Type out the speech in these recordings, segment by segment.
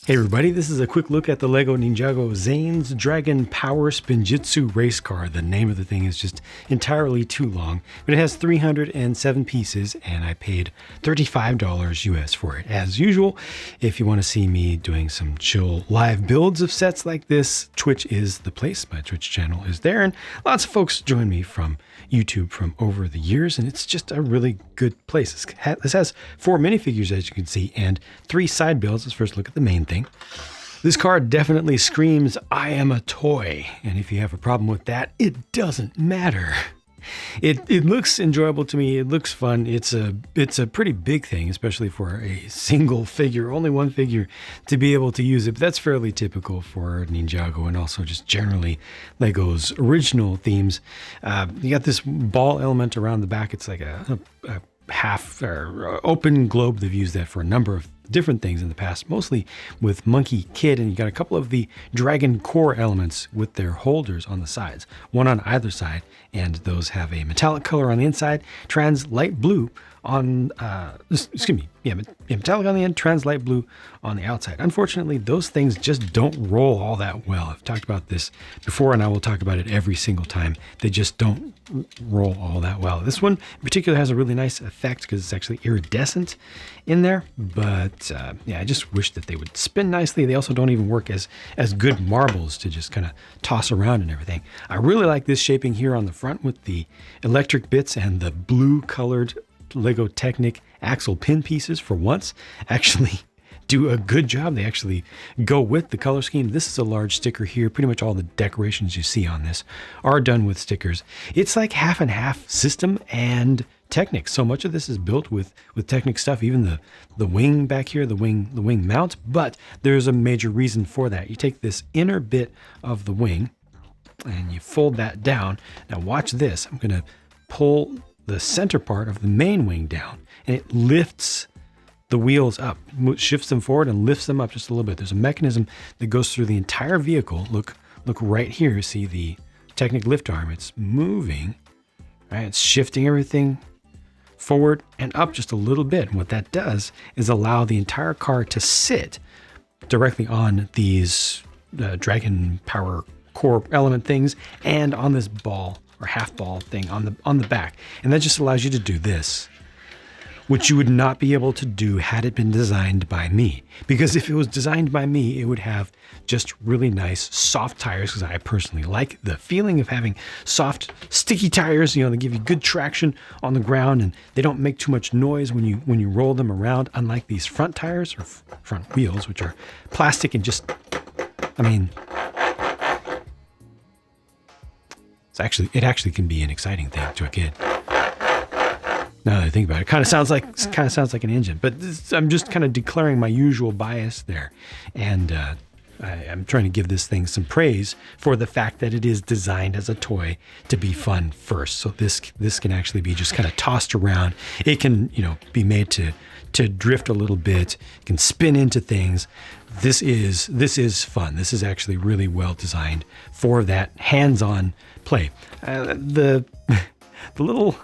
Hey everybody, this is a quick look at the LEGO Ninjago Zane's Dragon Power Spinjitzu race car. The name of the thing is just entirely too long, but it has 307 pieces and I paid $35 US for it. As usual, if you want to see me doing some chill live builds of sets like this, Twitch is the place. My Twitch channel is there and lots of folks join me from YouTube from over the years, and it's just a really good place. This has 4 minifigures, as you can see, and 3 side builds. Let's first look at the main thing. This card definitely screams, I am a toy. And if you have a problem with that, it doesn't matter. It looks enjoyable to me. It looks fun. It's a pretty big thing, especially for a single figure, only one figure to be able to use it. But that's fairly typical for Ninjago and also just generally Lego's original themes. You got this ball element around the back. It's like a half or open globe. They've used that for a number of different things in the past, mostly with Monkey Kid, and you got a couple of the Dragon Core elements with their holders on the sides, one on either side, and those have a metallic color on the inside, trans light blue on, metallic on the end, trans light blue on the outside. Unfortunately, those things just don't roll all that well. I've talked about this before, and I will talk about it every single time. They just don't roll all that well. This one in particular has a really nice effect because it's actually iridescent in there, but I just wish that they would spin nicely. They also don't even work as good marbles to just kind of toss around and everything. I really like this shaping here on the front with the electric bits and the blue colored Lego Technic axle pin pieces for once actually do a good job. They actually go with the color scheme. This is a large sticker here. Pretty much all the decorations you see on this are done with stickers. It's like half and half system and Technic. So much of this is built with Technic stuff, even the wing back here, the wing mount, but there's a major reason for that. You take this inner bit of the wing and you fold that down. Now watch this. I'm going to pull the center part of the main wing down, and it lifts the wheels up, shifts them forward and lifts them up just a little bit. There's a mechanism that goes through the entire vehicle. Look right here. See the Technic lift arm. It's moving, right? It's shifting everything forward and up just a little bit. And what that does is allow the entire car to sit directly on these Dragon Power Core element things and on this ball or half ball thing on the back. And that just allows you to do this, which you would not be able to do had it been designed by me. Because if it was designed by me, it would have just really nice soft tires, because I personally like the feeling of having soft, sticky tires. You know, they give you good traction on the ground and they don't make too much noise when you roll them around, unlike these front tires or front wheels, which are plastic and just, it actually can be an exciting thing to a kid. Now that I think about it, it kind of sounds like an engine, but I'm just kind of declaring my usual bias there. And I'm trying to give this thing some praise for the fact that it is designed as a toy to be fun first. So this can actually be just kind of tossed around. It can, be made to drift a little bit. It can spin into things. This is fun. This is actually really well designed for that hands-on play. The little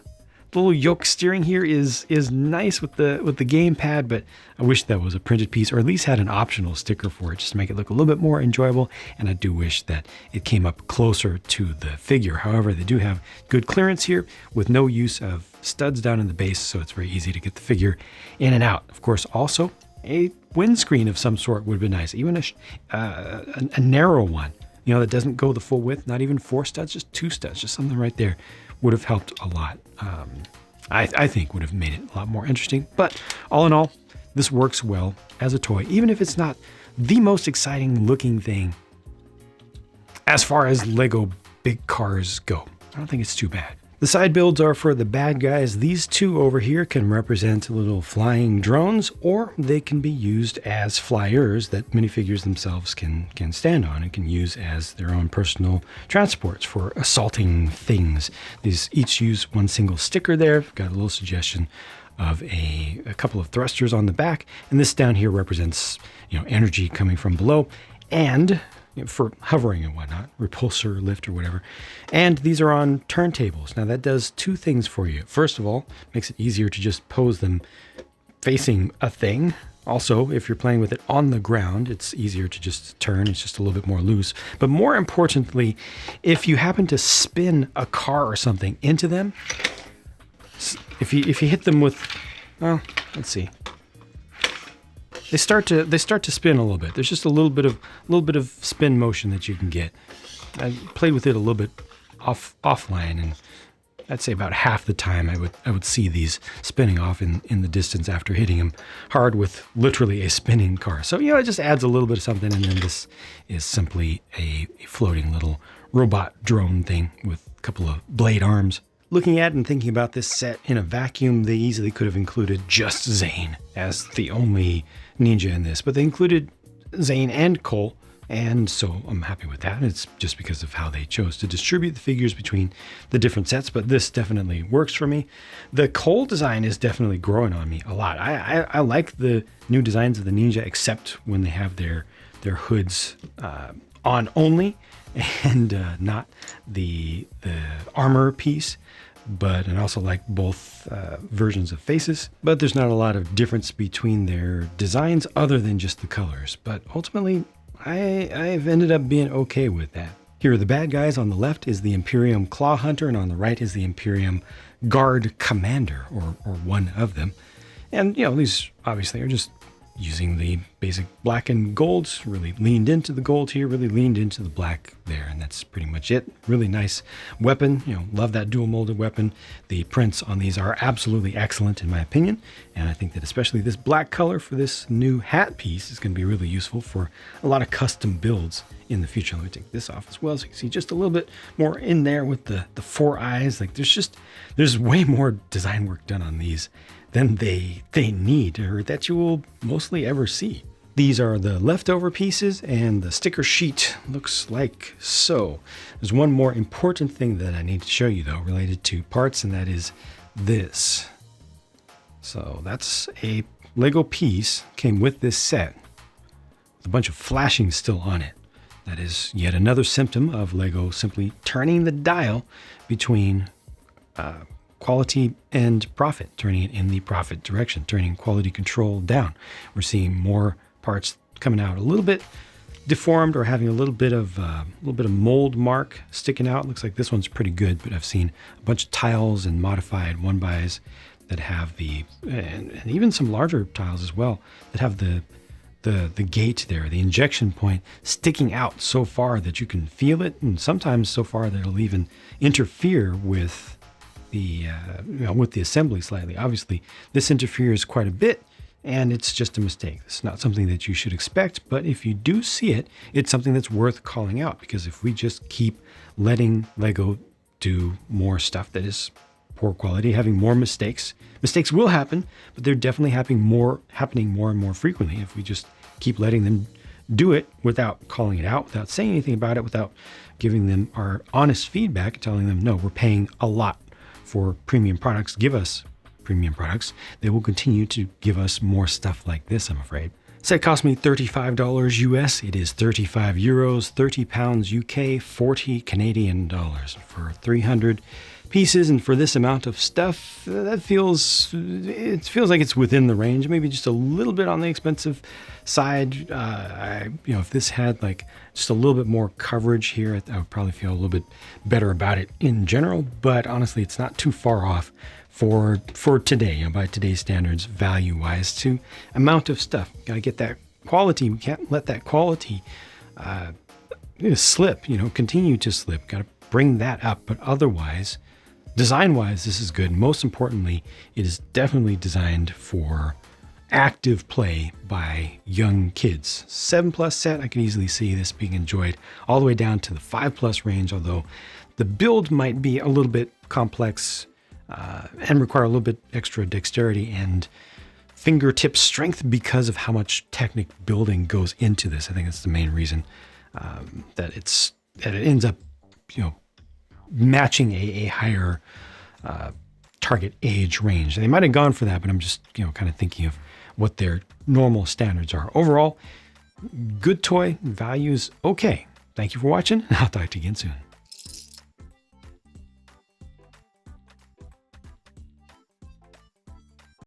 yoke steering here is nice with the gamepad, but I wish that was a printed piece, or at least had an optional sticker for it, just to make it look a little bit more enjoyable. And I do wish that it came up closer to the figure. However, they do have good clearance here with no use of studs down in the base, so it's very easy to get the figure in and out. Of course, also a windscreen of some sort would be nice, even a narrow one, that doesn't go the full width, not even 4 studs, just 2 studs, just something right there would have helped a lot. I think would have made it a lot more interesting. But all in all, this works well as a toy, even if it's not the most exciting looking thing as far as Lego big cars go. I don't think it's too bad. The side builds are for the bad guys. These 2 over here can represent little flying drones, or they can be used as flyers that minifigures themselves can stand on and can use as their own personal transports for assaulting things. These each use one single sticker there. Got a little suggestion of a couple of thrusters on the back, and this down here represents energy coming from below and for hovering and whatnot, repulsor, lift, or whatever. And these are on turntables. Now that does 2 things for you. First of all, makes it easier to just pose them facing a thing Also, if you're playing with it on the ground, it's easier to just turn. It's just a little bit more loose. But more importantly, if you happen to spin a car or something into them, if you hit them with, well, let's see, they start to spin a little bit. There's just a little bit of spin motion that you can get. I played with it a little bit offline, and I'd say about half the time I would see these spinning off in the distance after hitting them hard with literally a spinning car. So, it just adds a little bit of something, and then this is simply a floating little robot drone thing with a couple of blade arms. Looking at and thinking about this set in a vacuum, they easily could have included just Zane as the only ninja in this, but they included Zane and Cole. And so I'm happy with that. It's just because of how they chose to distribute the figures between the different sets, but this definitely works for me. The Cole design is definitely growing on me a lot. I like the new designs of the ninja, except when they have their hoods on only and not the armor piece. And also like both versions of faces, but there's not a lot of difference between their designs other than just the colors. But ultimately, I've ended up being okay with that. Here are the bad guys. On the left is the Imperium Claw Hunter, and on the right is the Imperium Guard Commander, or one of them. And, these obviously are just using the basic black and golds, really leaned into the gold here, really leaned into the black there, and that's pretty much it. Really nice weapon, love that dual molded weapon. The prints on these are absolutely excellent in my opinion, and I think that especially this black color for this new hat piece is going to be really useful for a lot of custom builds in the future. Let me take this off as well so you can see just a little bit more in there with the four eyes. Like there's way more design work done on these than they need, or that you will mostly ever see. These are the leftover pieces, and the sticker sheet looks like so. There's one more important thing that I need to show you though, related to parts, and that is this. So that's a Lego piece, came with this set, with a bunch of flashing still on it. That is yet another symptom of Lego simply turning the dial between quality and profit, turning it in the profit direction, turning quality control down. We're seeing more parts coming out a little bit deformed or having a little bit of mold mark sticking out. Looks like this one's pretty good, but I've seen a bunch of tiles and modified one bys that have and even some larger tiles as well that have the gate there, the injection point sticking out so far that you can feel it, and sometimes so far that it'll even interfere with the assembly slightly. Obviously, this interferes quite a bit, and it's just a mistake. It's not something that you should expect, but if you do see it, it's something that's worth calling out, because if we just keep letting Lego do more stuff that is poor quality, having more mistakes will happen, but they're definitely happening more and more frequently if we just keep letting them do it without calling it out, without saying anything about it, without giving them our honest feedback, telling them, no, we're paying a lot for premium products. Give us premium products. They will continue to give us more stuff like this, I'm afraid. Set cost me $35 US. It is 35 euros, 30 pounds UK, 40 Canadian dollars for 300 pieces. And for this amount of stuff, it feels like it's within the range, maybe just a little bit on the expensive side. If this had like just a little bit more coverage here, I would probably feel a little bit better about it in general, but honestly, it's not too far off for today, by today's standards, value-wise, to amount of stuff. Got to get that quality. We can't let that quality slip, continue to slip. Got to bring that up, but otherwise, design-wise, this is good. Most importantly, it is definitely designed for active play by young kids. 7+ set, I can easily see this being enjoyed all the way down to the 5+ range, although the build might be a little bit complex and require a little bit extra dexterity and fingertip strength because of how much technic building goes into this. I think that's the main reason that it ends up, matching a higher target age range. They might have gone for that, but I'm just, kind of thinking of what their normal standards are. Overall, good toy, values okay. Thank you for watching, and I'll talk to you again soon.